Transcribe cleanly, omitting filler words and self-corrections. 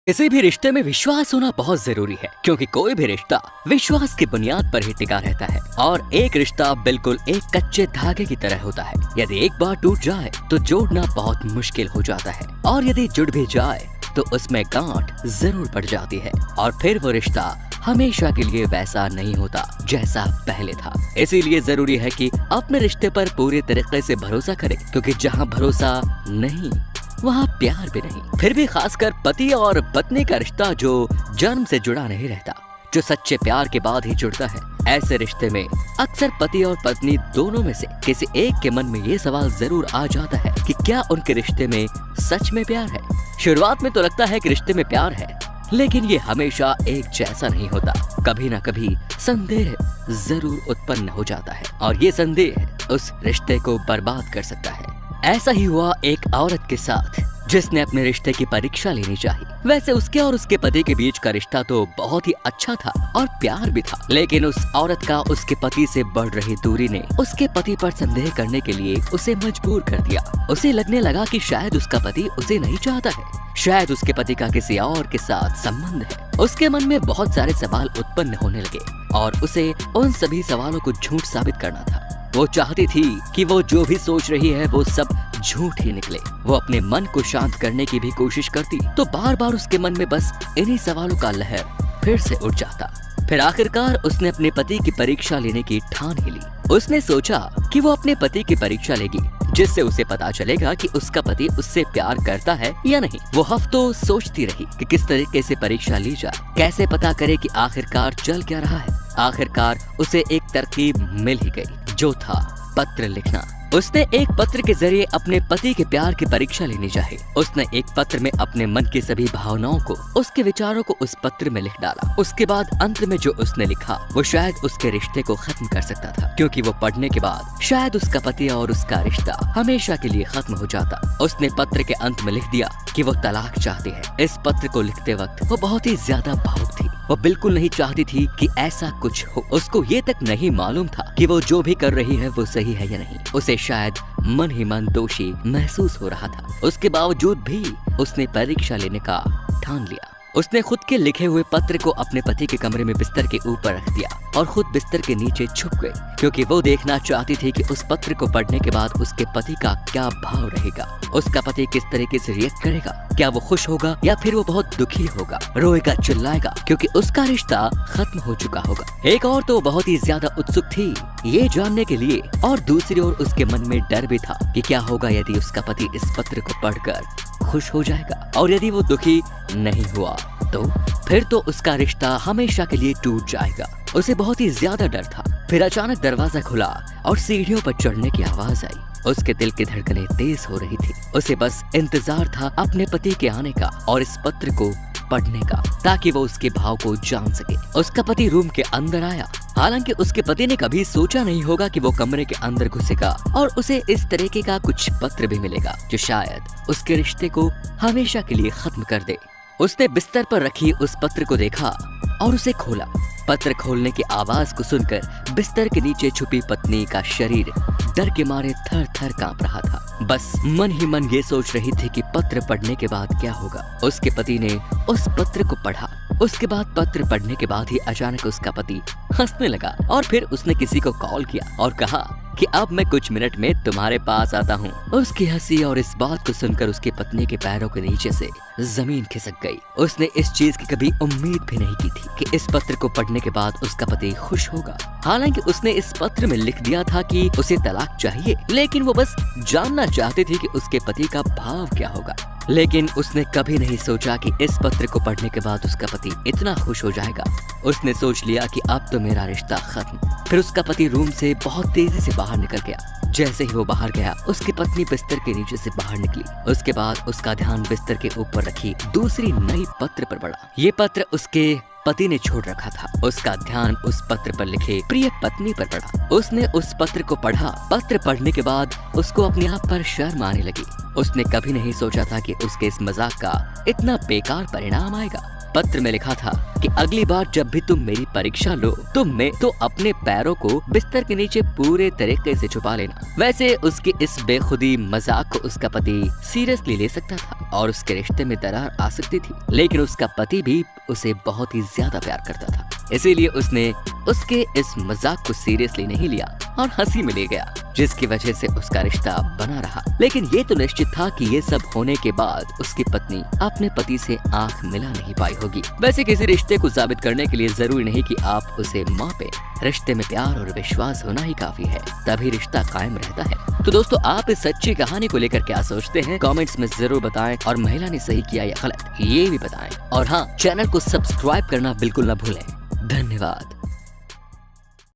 किसी भी रिश्ते में विश्वास होना बहुत जरूरी है, क्योंकि कोई भी रिश्ता विश्वास की बुनियाद पर ही टिका रहता है। और एक रिश्ता बिल्कुल एक कच्चे धागे की तरह होता है। यदि एक बार टूट जाए तो जोड़ना बहुत मुश्किल हो जाता है, और यदि जुड़ भी जाए तो उसमें गांठ जरूर पड़ जाती है, और फिर वो रिश्ता हमेशा के लिए वैसा नहीं होता जैसा पहले था। इसीलिए जरूरी है कि अपने रिश्ते पर पूरे तरीके से भरोसा करें, क्योंकि जहाँ भरोसा नहीं वहाँ प्यार भी नहीं। फिर भी खासकर पति और पत्नी का रिश्ता जो जन्म से जुड़ा नहीं रहता, जो सच्चे प्यार के बाद ही जुड़ता है, ऐसे रिश्ते में अक्सर पति और पत्नी दोनों में से किसी एक के मन में ये सवाल जरूर आ जाता है कि क्या उनके रिश्ते में सच में प्यार है। शुरुआत में तो लगता है कि रिश्ते में प्यार है, लेकिन ये हमेशा एक जैसा नहीं होता। कभी ना कभी संदेह जरूर उत्पन्न हो जाता है, और ये संदेह उस रिश्ते को बर्बाद कर सकता है। ऐसा ही हुआ एक औरत के साथ, जिसने अपने रिश्ते की परीक्षा लेनी चाहिए। वैसे उसके और उसके पति के बीच का रिश्ता तो बहुत ही अच्छा था और प्यार भी था, लेकिन उस औरत का उसके पति से बढ़ रही दूरी ने उसके पति पर संदेह करने के लिए उसे मजबूर कर दिया। उसे लगने लगा कि शायद उसका पति उसे नहीं चाहता है, शायद उसके पति का किसी और के साथ संबंध है। उसके मन में बहुत सारे सवाल उत्पन्न होने लगे, और उसे उन सभी सवालों को झूठ साबित करना था। वो चाहती थी कि वो जो भी सोच रही है वो सब झूठ ही निकले। वो अपने मन को शांत करने की भी कोशिश करती, तो बार बार उसके मन में बस इन्हीं सवालों का लहर फिर से उठ जाता। फिर आखिरकार उसने अपने पति की परीक्षा लेने की ठान ही ली। उसने सोचा कि वो अपने पति की परीक्षा लेगी, जिससे उसे पता चलेगा कि उसका पति उससे प्यार करता है या नहीं। वो हफ्तों सोचती रही कि किस तरीके से परीक्षा ली जाए, कैसे पता करे कि आखिरकार चल क्या रहा है। आखिरकार उसे एक तरकीब मिल ही गई, जो था पत्र लिखना। उसने एक पत्र के जरिए अपने पति के प्यार की परीक्षा लेनी चाहिए। उसने एक पत्र में अपने मन की सभी भावनाओं को, उसके विचारों को उस पत्र में लिख डाला। उसके बाद अंत में जो उसने लिखा वो शायद उसके रिश्ते को खत्म कर सकता था, क्योंकि वो पढ़ने के बाद शायद उसका पति और उसका रिश्ता हमेशा के लिए खत्म हो जाता। उसने पत्र के अंत में लिख दिया कि वो तलाक चाहती है। इस पत्र को लिखते वक्त वो बहुत ही ज्यादा भावुक थी। वो बिल्कुल नहीं चाहती थी कि ऐसा कुछ हो। उसको ये तक नहीं मालूम था कि वो जो भी कर रही है वो सही है या नहीं। उसे शायद मन ही मन दोषी महसूस हो रहा था। उसके बावजूद भी उसने परीक्षा लेने का ठान लिया। उसने खुद के लिखे हुए पत्र को अपने पति के कमरे में बिस्तर के ऊपर रख दिया, और खुद बिस्तर के नीचे छुप गई, क्योंकि वो देखना चाहती थी कि उस पत्र को पढ़ने के बाद उसके पति का क्या भाव रहेगा। उसका पति किस तरीके से रिएक्ट करेगा, क्या वो खुश होगा या फिर वो बहुत दुखी होगा, रोएगा, चिल्लाएगा, क्योंकि उसका रिश्ता खत्म हो चुका होगा। एक और तो बहुत ही ज्यादा उत्सुक थी ये जानने के लिए, और दूसरी ओर उसके मन में डर भी था कि क्या होगा यदि उसका पति इस पत्र को पढ़कर खुश हो जाएगा, और यदि वो दुखी नहीं हुआ तो फिर तो उसका रिश्ता हमेशा के लिए टूट जाएगा। उसे बहुत ही ज्यादा डर था। फिर अचानक दरवाजा खुला और सीढ़ियों पर चढ़ने की आवाज आई। उसके दिल की धड़कनें तेज हो रही थी। उसे बस इंतजार था अपने पति के आने का और इस पत्र को पढ़ने का, ताकि वो उसके भाव को जान सके। उसका पति रूम के अंदर आया। हालांकि उसके पति ने कभी सोचा नहीं होगा कि वो कमरे के अंदर घुसेगा और उसे इस तरीके का कुछ पत्र भी मिलेगा, जो शायद उसके रिश्ते को हमेशा के लिए खत्म कर दे। उसने बिस्तर पर रखी उस पत्र को देखा और उसे खोला। पत्र खोलने की आवाज को सुनकर बिस्तर के नीचे छुपी पत्नी का शरीर डर के मारे थर थर कांप रहा था। बस मन ही मन ये सोच रही थी कि पत्र पढ़ने के बाद क्या होगा। उसके पति ने उस पत्र को पढ़ा। उसके बाद पत्र पढ़ने के बाद ही अचानक उसका पति हंसने लगा, और फिर उसने किसी को कॉल किया और कहा कि अब मैं कुछ मिनट में तुम्हारे पास आता हूँ। उसकी हंसी और इस बात को सुनकर उसकी पत्नी के पैरों के नीचे से जमीन खिसक गई। उसने इस चीज की कभी उम्मीद भी नहीं की थी कि इस पत्र को पढ़ने के बाद उसका पति खुश होगा। हालांकि उसने इस पत्र में लिख दिया था कि उसे तलाक चाहिए, लेकिन वो बस जानना चाहती थी कि उसके पति का भाव क्या होगा। लेकिन उसने कभी नहीं सोचा कि इस पत्र को पढ़ने के बाद उसका पति इतना खुश हो जाएगा। उसने सोच लिया कि अब तो मेरा रिश्ता खत्म। फिर उसका पति रूम से बहुत तेजी से बाहर निकल गया। जैसे ही वो बाहर गया, उसकी पत्नी बिस्तर के नीचे से बाहर निकली। उसके बाद उसका ध्यान बिस्तर के ऊपर रखी दूसरी नई पत्र पर पड़ा। ये पत्र उसके पति ने छोड़ रखा था। उसका ध्यान उस पत्र पर लिखे प्रिय पत्नी पर पड़ा। उसने उस पत्र को पढ़ा। पत्र पढ़ने के बाद उसको अपने आप पर शर्म आने लगी। उसने कभी नहीं सोचा था कि उसके इस मजाक का इतना बेकार परिणाम आएगा। पत्र में लिखा था कि अगली बार जब भी तुम मेरी परीक्षा लो तो अपने पैरों को बिस्तर के नीचे पूरे तरीके से छुपा लेना। वैसे उसकी इस बेखुदी मजाक को उसका पति सीरियसली ले सकता था और उसके रिश्ते में दरार आ सकती थी, लेकिन उसका पति भी उसे बहुत ही ज्यादा प्यार करता था, इसीलिए उसने उसके इस मजाक को सीरियसली नहीं लिया और हंसी में ले गया, जिसकी वजह से उसका रिश्ता बना रहा। लेकिन ये तो निश्चित था कि ये सब होने के बाद उसकी पत्नी अपने पति से आंख मिला नहीं पाई होगी। वैसे किसी रिश्ते को साबित करने के लिए जरूरी नहीं कि आप उसे मापे, रिश्ते में प्यार और विश्वास होना ही काफी है, तभी रिश्ता कायम रहता है। तो दोस्तों, आप इस सच्ची कहानी को लेकर क्या सोचते हैं कमेंट्स में जरूर बताएं, और महिला ने सही किया या गलत ये भी बताएं। और हाँ, चैनल को सब्सक्राइब करना बिल्कुल न भूलें। धन्यवाद।